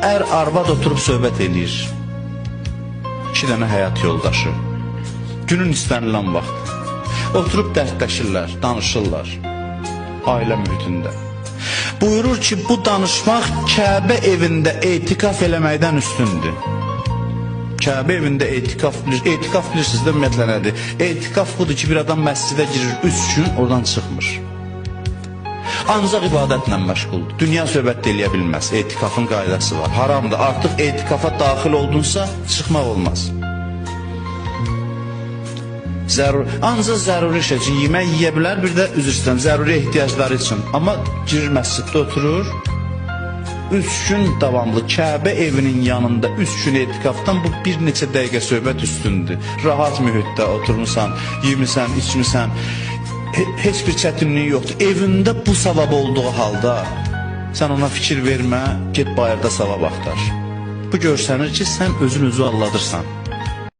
Arvad oturub söhbət eləyir. 2 dənə həyat yoldaşı. Günün istənilən vaxt. Oturub dərdləşirlər, danışırlar. Ailə mühitində. Buyurur ki, bu danışmaq Kəbə evində etikaf eləməkdən üstündür. Kəbə evində etikaf bilirsiniz də ümumiyyətlə nədir? Etikaf budur ki, bir adam məscidə girir 3 gün, oradan çıxmır. Ancaq ibadətlə məşğuldur. Dünya söhbət eləyə bilməz. Etikafın qaydası var. Haramdır. Artıq etikafa daxil oldunsa, çıxmaq olmaz. Ancaq zəruri şey üçün yemək yiyə bilər, bir də üzr istəyirəm, zəruri ehtiyacları üçün. Amma girir məsciddə oturur, 3 gün davamlı Kəbə evinin yanında 3 gün etikafdan bu bir neçə dəqiqə söhbət üstündür. Rahat mühitdə oturmuşsan, yemirsən, içmirsən, heç bir çətinliyi yoxdur. Evində bu savab olduğu halda sən ona fikir vermə, get bayırda savab axtar. Bu görsənir ki, sən özün-özü alladırsan.